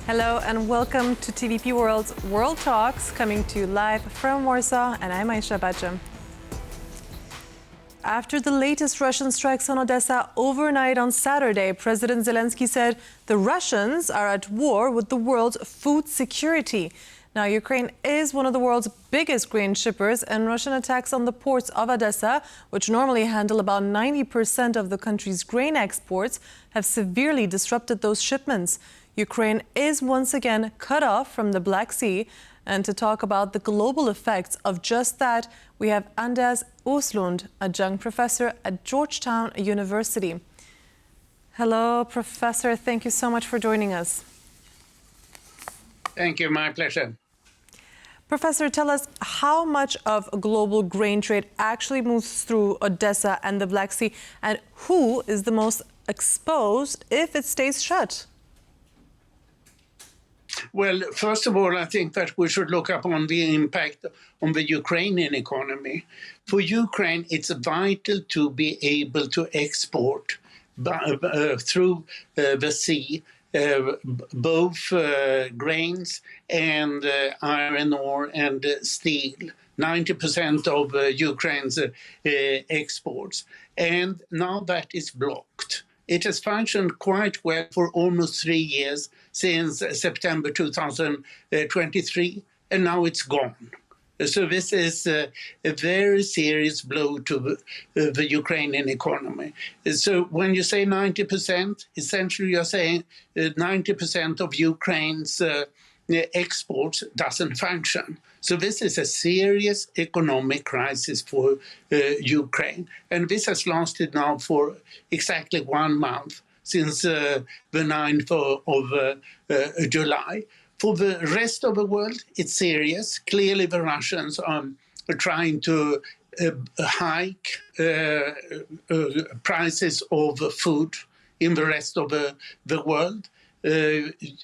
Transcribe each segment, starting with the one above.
Hello and welcome to TVP World's World Talks, coming to you live from Warsaw, and I'm Aisha Bajam. After the latest Russian strikes on Odesa overnight on Saturday, President Zelensky said the Russians are at war with the world's food security. Now, Ukraine is one of the world's biggest grain shippers, and Russian attacks on the ports of Odesa, which normally handle about 90% of the country's grain exports, have severely disrupted those shipments. Ukraine is once again cut off from the Black Sea. And to talk about the global effects of just that, we have Åslund, Adjunct Professor at Georgetown University. Hello, Professor. Thank you so much for joining us. Thank you. My pleasure. Professor, tell us how much of global grain trade actually moves through Odesa and the Black Sea, and who is the most exposed if it stays shut? Well, first of all, I think that we should look upon the impact on the Ukrainian economy. For Ukraine, it's vital to be able to export through the sea both grains and iron ore and steel. 90% of Ukraine's exports. And now that is blocked. It has functioned quite well for almost 3 years, since September 2023, and now it's gone. So this is a very serious blow to the Ukrainian economy. So when you say 90%, essentially you're saying 90% of Ukraine's exports doesn't function. So this is a serious economic crisis for Ukraine. And this has lasted now for exactly 1 month, since the 9th of July. For the rest of the world, it's serious. Clearly, the Russians are trying to hike prices of food in the rest of the world.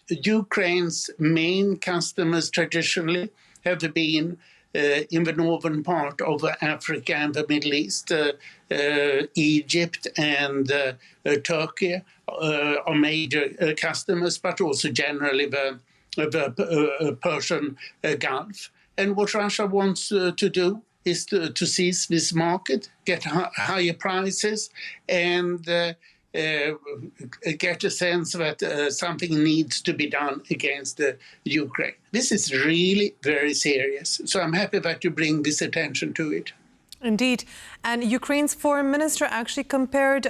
Ukraine's main customers traditionally have been in the northern part of Africa and the Middle East. Egypt and Turkey are major customers, but also generally the Persian Gulf. And what Russia wants to do is to seize this market, get higher prices, and get a sense that something needs to be done against Ukraine. This is really very serious. So I'm happy that you bring this attention to it. Indeed. And Ukraine's foreign minister actually compared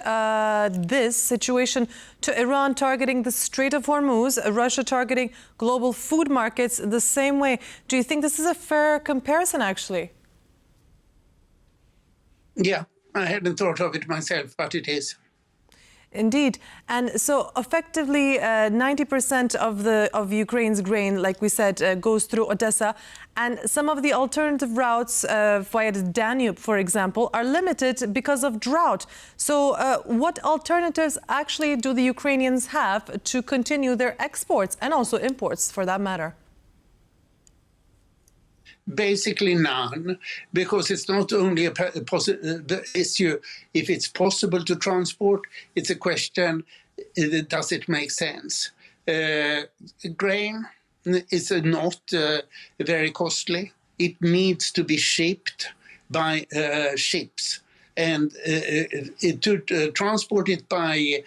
this situation to Iran targeting the Strait of Hormuz, Russia targeting global food markets the same way. Do you think this is a fair comparison, actually? Yeah, I hadn't thought of it myself, but it is. Indeed. And so effectively 90% of Ukraine's grain, like we said, goes through Odesa. And some of the alternative routes via the Danube, for example, are limited because of drought. So what alternatives actually do the Ukrainians have to continue their exports and also imports, for that matter? Basically none, because it's not only the issue if it's possible to transport, it's a question, does it make sense? Grain is not very costly. It needs to be shipped by ships. And to transport it by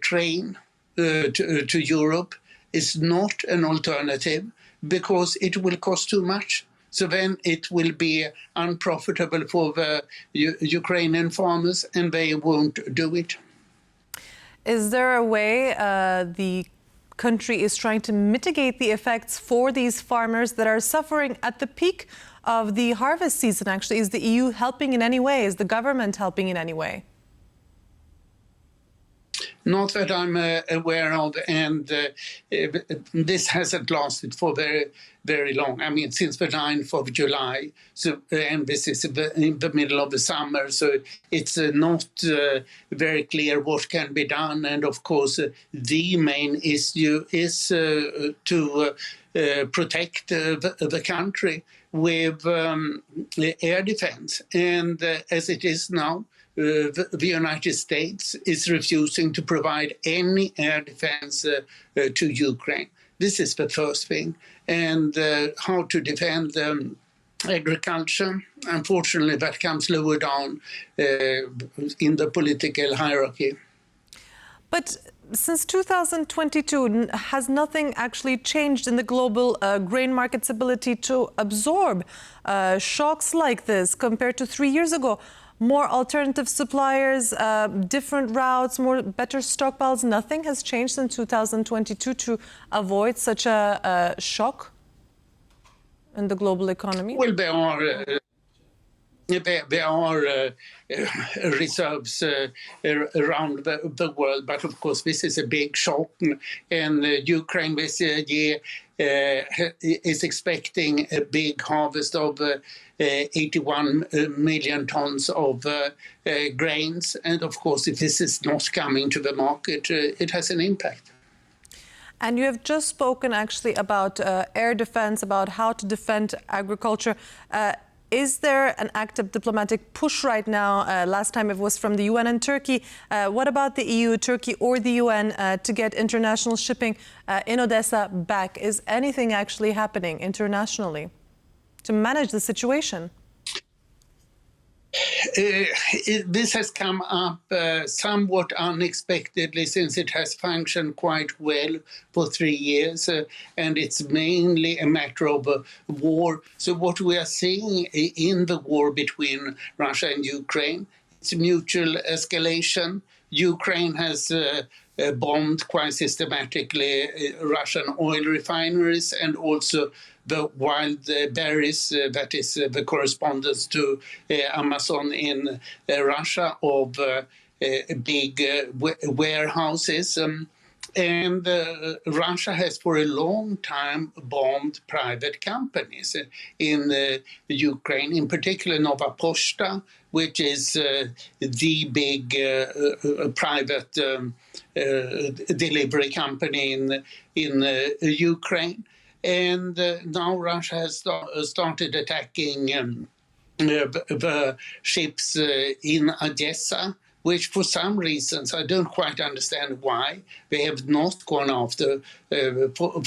train to Europe is not an alternative, because it will cost too much. So then it will be unprofitable for the Ukrainian farmers, and they won't do it. Is there a way the country is trying to mitigate the effects for these farmers that are suffering at the peak of the harvest season, actually? Is the EU helping in any way? Is the government helping in any way? Not that I'm aware of, and this hasn't lasted for very, very long. I mean, since the 9th of July, so, and this is in the middle of the summer, so it's not very clear what can be done. And of course, the main issue is to protect the country with air defense. And as it is now, the United States is refusing to provide any air defense to Ukraine. This is the first thing. And how to defend agriculture. Unfortunately, that comes lower down in the political hierarchy. But since 2022, has nothing actually changed in the global grain market's ability to absorb shocks like this compared to 3 years ago? More alternative suppliers, different routes, better stockpiles. Nothing has changed since 2022 to avoid such a shock in the global economy? Well, there are reserves around the world, but of course this is a big shock, and Ukraine this year is expecting a big harvest of 81 million tons of grains, and of course if this is not coming to the market, it has an impact. And you have just spoken actually about air defense, about how to defend agriculture. Is there an active diplomatic push right now? Last time it was from the UN and Turkey. What about the EU, Turkey or the UN to get international shipping in Odesa back? Is anything actually happening internationally to manage the situation? This has come up somewhat unexpectedly, since it has functioned quite well for 3 years, and it's mainly a matter of war. So what we are seeing in the war between Russia and Ukraine, it's mutual escalation. Ukraine has bombed quite systematically Russian oil refineries, and also the wild berries, that is the correspondence to Amazon in Russia, of big warehouses. And Russia has for a long time bombed private companies in Ukraine, in particular Nova Poshta, which is the big private delivery company in Ukraine. And now Russia has started attacking the ships in Odesa, which for some reasons, I don't quite understand why, they have not gone after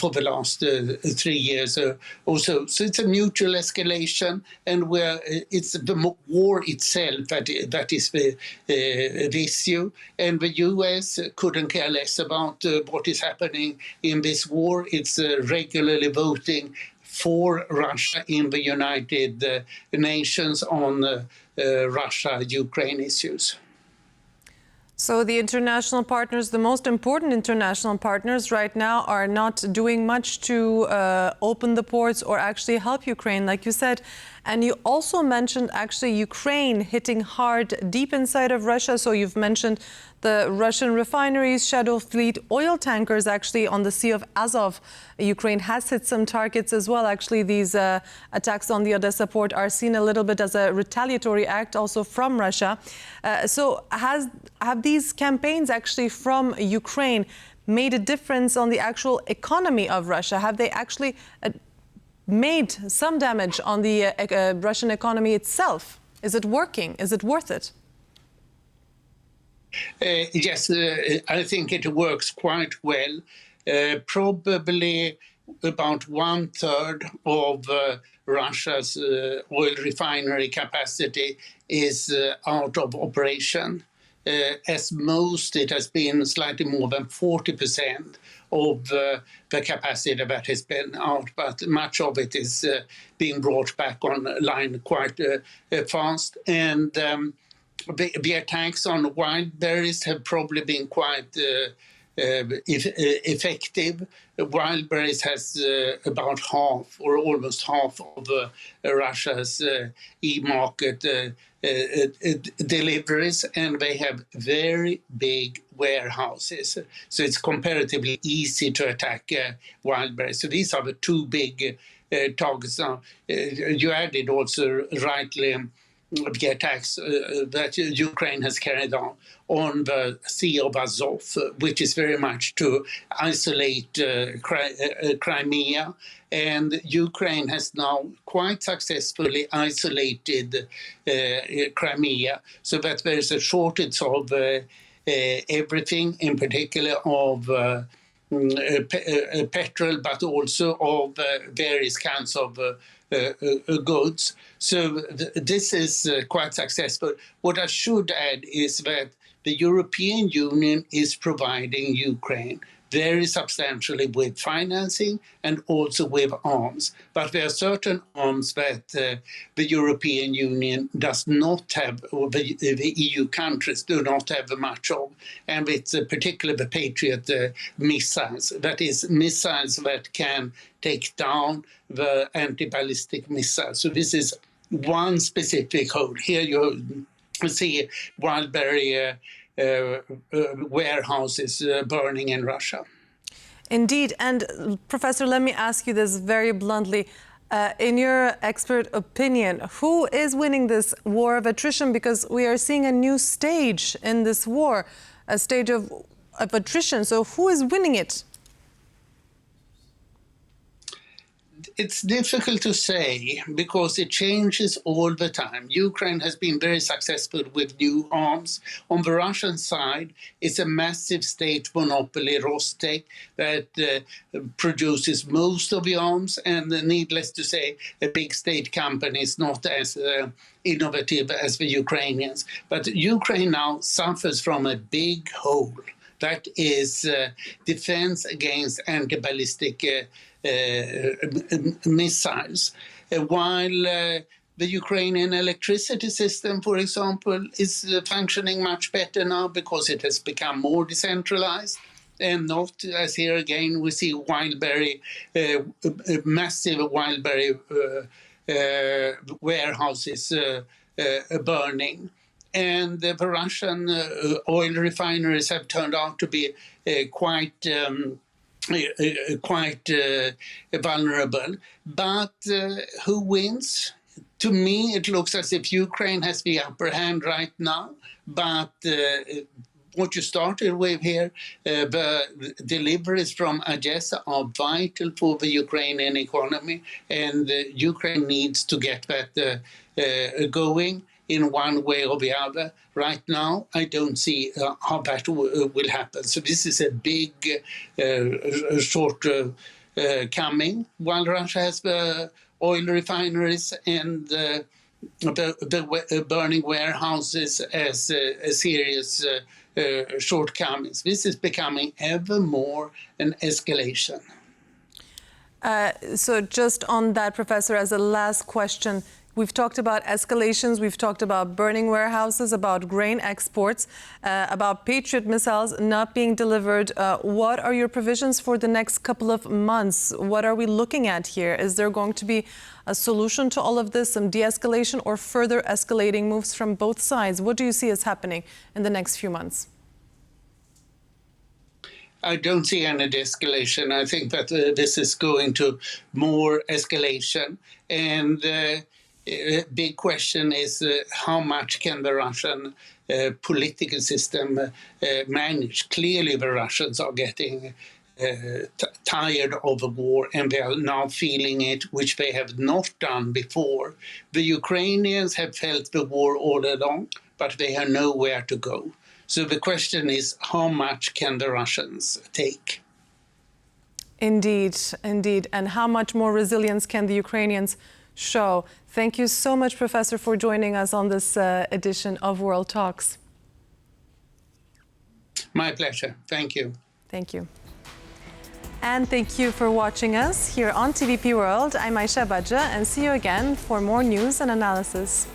for the last 3 years or so. So it's a mutual escalation, and where it's the war itself that is the issue. And the US couldn't care less about what is happening in this war. It's regularly voting for Russia in the United Nations on Russia-Ukraine issues. So the international partners, the most important international partners right now, are not doing much to open the ports or actually help Ukraine, like you said. And you also mentioned actually Ukraine hitting hard deep inside of Russia. So you've mentioned the Russian refineries, shadow fleet, oil tankers actually on the Sea of Azov. Ukraine has hit some targets as well. Actually, these attacks on the Odesa port are seen a little bit as a retaliatory act also from Russia. So have these campaigns actually from Ukraine made a difference on the actual economy of Russia? Have they actually made some damage on the Russian economy itself? Is it working? Is it worth it? Yes, I think it works quite well. Probably about 1/3 of Russia's oil refinery capacity is out of operation. As most, it has been slightly more than 40% of the capacity that has been out, but much of it is being brought back online quite fast. And the attacks on wild berries have probably been quite effective. Wild berries has about half or almost half of Russia's e-market deliveries, and they have very big warehouses. So it's comparatively easy to attack wild berries. So these are the two big targets now. You added also rightly the attacks that Ukraine has carried on the Sea of Azov, which is very much to isolate Crimea. And Ukraine has now quite successfully isolated Crimea, so that there is a shortage of everything, in particular of petrol, but also of various kinds of goods. So this is quite successful. What I should add is that the European Union is providing Ukraine very substantially with financing and also with arms. But there are certain arms that the European Union does not have, or the EU countries do not have much of. And it's particularly the Patriot missiles. That is, missiles that can take down the anti-ballistic missiles. So this is one specific code. Here you see Wildberry warehouses burning in Russia. Indeed. And Professor, let me ask you this very bluntly. In your expert opinion, who is winning this war of attrition? Because we are seeing a new stage in this war, a stage of attrition. So who is winning it? It's difficult to say because it changes all the time. Ukraine has been very successful with new arms. On the Russian side, it's a massive state monopoly, Rostec, that produces most of the arms. And needless to say, a big state company is not as innovative as the Ukrainians. But Ukraine now suffers from a big hole. That is defense against anti-ballistic missiles. While the Ukrainian electricity system, for example, is functioning much better now because it has become more decentralized. And not, as here again, we see Wildberry, massive Wildberry warehouses burning. And the Russian oil refineries have turned out to be quite vulnerable. But who wins? To me, it looks as if Ukraine has the upper hand right now. But what you started with here, the deliveries from Odesa are vital for the Ukrainian economy, and Ukraine needs to get that going in one way or the other. Right now, I don't see how that will happen. So this is a big short coming. While Russia has the oil refineries and the burning warehouses as a serious shortcomings. This is becoming ever more an escalation. So just on that, Professor, as a last question, we've talked about escalations, we've talked about burning warehouses, about grain exports, about Patriot missiles not being delivered. What are your provisions for the next couple of months? What are we looking at here? Is there going to be a solution to all of this, some de-escalation or further escalating moves from both sides? What do you see as happening in the next few months? I don't see any de-escalation. I think that this is going to more escalation. And big question is how much can the Russian political system manage? Clearly, the Russians are getting tired of the war, and they are now feeling it, which they have not done before. The Ukrainians have felt the war all along, but they have nowhere to go. So the question is, how much can the Russians take? Indeed, indeed. And how much more resilience can the Ukrainians show? Thank you so much, Professor, for joining us on this edition of World Talks. My pleasure. Thank you. Thank you. And thank you for watching us here on TVP World. I'm Aisha Badja, and see you again for more news and analysis.